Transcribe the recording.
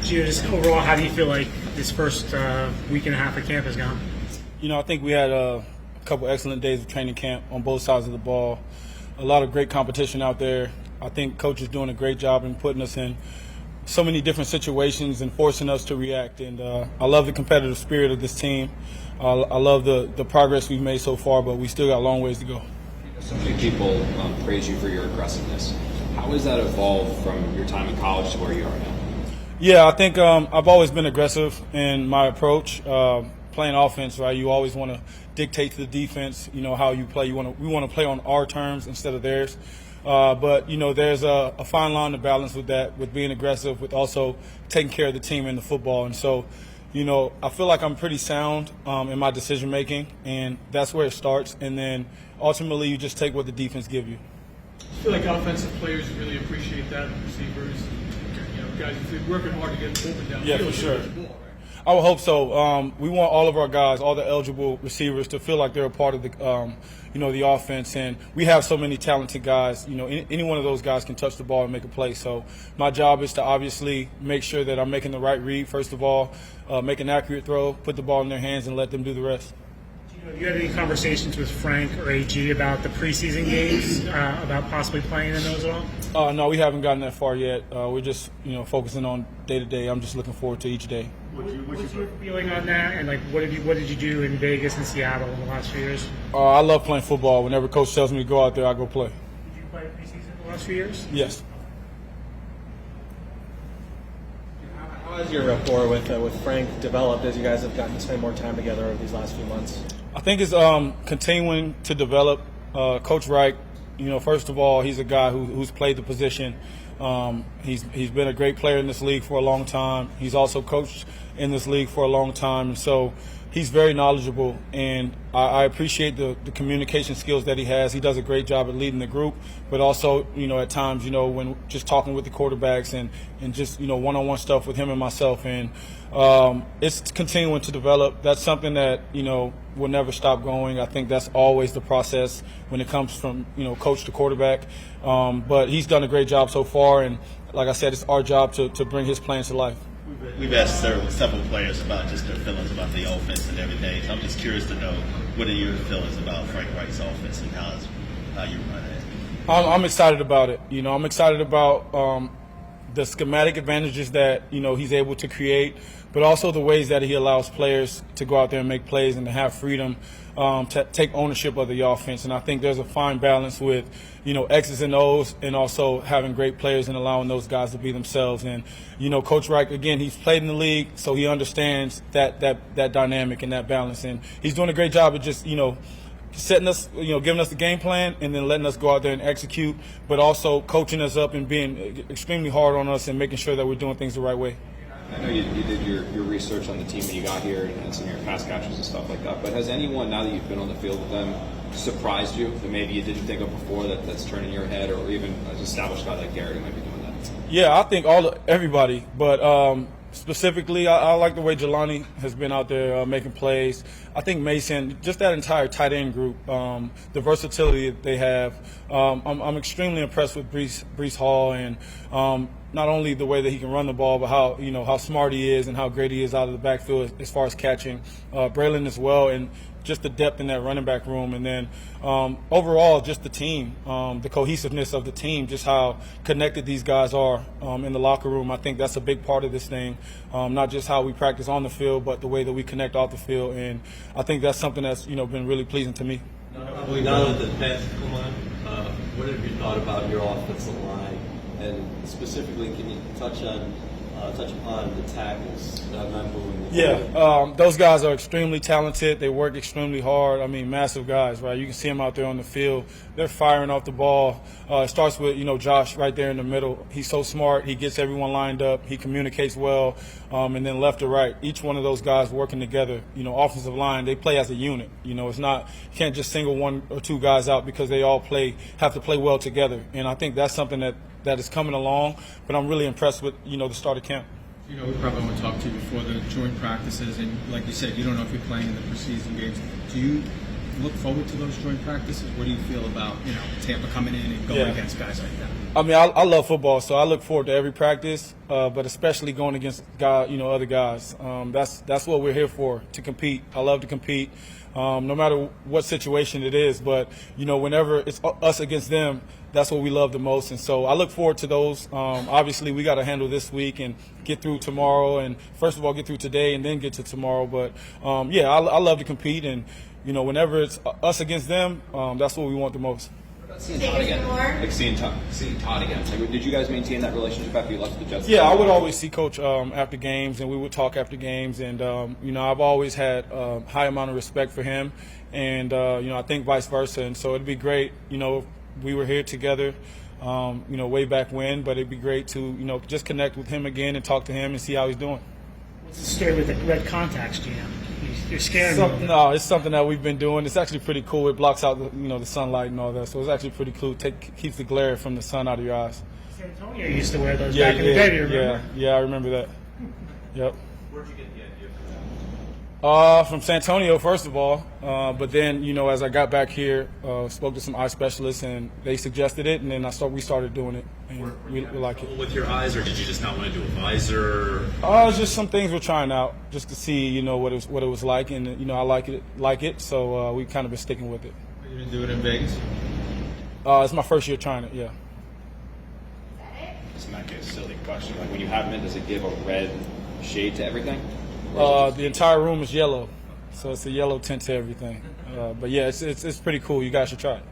Gio, just overall, how do you feel like this first week and a half of camp has gone? I think we had a couple excellent days of training camp on both sides of the ball. A lot of great competition out there. I think Coach is doing a great job in putting us in so many different situations and forcing us to react. And I love the competitive spirit of this team. I love the progress we've made so far, but we still got a long ways to go. So many people praise you for your aggressiveness. How has that evolved from your time in college to where you are now? Yeah, I think I've always been aggressive in my approach. Playing offense, right? You always want to dictate to the defense, how you play. We want to play on our terms instead of theirs. But there's a fine line to balance with that, with being aggressive, with also taking care of the team and the football. And so, I feel like I'm pretty sound in my decision making, and that's where it starts. And then ultimately, you just take what the defense give you. I feel like offensive players really appreciate that. Receivers, guys, if they're working hard to get the ball down. Yeah, for sure. I would hope so. We want all of our guys, all the eligible receivers, to feel like they're a part of the, the offense. And we have so many talented guys. Any one of those guys can touch the ball and make a play. So my job is to obviously make sure that I'm making the right read, first of all, make an accurate throw, put the ball in their hands, and let them do the rest. You had any conversations with Frank or AG about the preseason games, about possibly playing in those at all? No, we haven't gotten that far yet. We're just, focusing on day to day. I'm just looking forward to each day. What's your feeling on that? And what did you do in Vegas and Seattle in the last few years? I love playing football. Whenever coach tells me to go out there, I go play. Did you play preseason the last few years? Yes. How has your rapport with Frank developed as you guys have gotten to spend more time together over these last few months? I think it's continuing to develop. Coach Reich, first of all, he's a guy who's played the position. He's been a great player in this league for a long time. He's also coached in this league for a long time, and so he's very knowledgeable. And I appreciate the communication skills that he has. He does a great job at leading the group, but also, at times, when just talking with the quarterbacks and just one-on-one stuff with him and myself. And it's continuing to develop. That's something that will never stop going. I think that's always the process when it comes from coach to quarterback. But he's done a great job so far, and like I said, it's our job to bring his plans to life. We've asked several players about just their feelings about the offense and everything. So I'm just curious to know, what are your feelings about Frank Reich's offense and how you run it? I'm excited about it. I'm excited about the schematic advantages that he's able to create, but also the ways that he allows players to go out there and make plays and to have freedom to take ownership of the offense. And I think there's a fine balance with X's and O's, and also having great players and allowing those guys to be themselves. And Coach Reich, again, he's played in the league, so he understands that dynamic and that balance. And he's doing a great job of just setting us, giving us the game plan and then letting us go out there and execute, but also coaching us up and being extremely hard on us and making sure that we're doing things the right way. I know you did your research on the team when you got here and some of your pass catches and stuff like that, but has anyone, now that you've been on the field with them, surprised you that maybe you didn't think of before that's turning your head, or even an established guy like Garrett who might be doing that? Yeah, I think everybody, but specifically, I like the way Jelani has been out there making plays. I think Mason, just that entire tight end group, the versatility that they have. I'm extremely impressed with Breece Hall, and not only the way that he can run the ball, but how smart he is and how great he is out of the backfield as far as catching. Braylon as well, and just the depth in that running back room. And then overall, just the team, the cohesiveness of the team, just how connected these guys are in the locker room. I think that's a big part of this thing, not just how we practice on the field, but the way that we connect off the field. And I think that's something that's been really pleasing to me. Now that the pass come on, what have you thought about your offensive line? And specifically, can you touch upon the tackles not moving? Yeah, those guys are extremely talented. They work extremely hard. I mean, massive guys, right? You can see them out there on the field. They're firing off the ball. It starts with, Josh right there in the middle. He's so smart. He gets everyone lined up. He communicates well. And then left to right, each one of those guys working together. Offensive line, they play as a unit. It's not, you can't just single one or two guys out, because they all have to play well together. And I think that's something that is coming along, but I'm really impressed with, the start of camp. We probably won't talk to you before the joint practices, and like you said, you don't know if you're playing in the preseason games. Do you look forward to those joint practices? What do you feel about Tampa coming in and going against guys like that? I mean, I love football, so I look forward to every practice, but especially going against other guys. That's what we're here for, to compete. I love to compete, no matter what situation it is. But whenever it's us against them, that's what we love the most. And so I look forward to those. Obviously, we got to handle this week and get through tomorrow, and first of all get through today and then get to tomorrow. But I love to compete, and whenever it's us against them, that's what we want the most. Seeing Todd again. Like seeing Todd again. Like, did you guys maintain that relationship after you left the Jets? Yeah, I would always see Coach after games, and we would talk after games. And I've always had a high amount of respect for him, and I think vice versa. And so it'd be great. If we were here together, way back when. But it'd be great to just connect with him again and talk to him and see how he's doing. What's the story with the red contacts, GM? You're scaring me. No, it's something that we've been doing. It's actually pretty cool. It blocks out the sunlight and all that, so it's actually pretty cool. Keeps the glare from the sun out of your eyes. San Antonio used to wear those back in the day. Do you remember? Yeah, I remember that. Yep. Where'd you get the idea from? From San Antonio, first of all, but then as I got back here, spoke to some eye specialists, and they suggested it, and then we started doing it, and we like it. With your eyes, or did you just not want to do a visor? Just some things we're trying out, just to see what it was like, and I like it, so we kind of been sticking with it. Are you gonna do it in Vegas? It's my first year trying it, yeah. This might be a silly question. Like when you have them in, does it give a red shade to everything? The entire room is yellow, so it's a yellow tint to everything. But yeah, it's pretty cool. You guys should try it.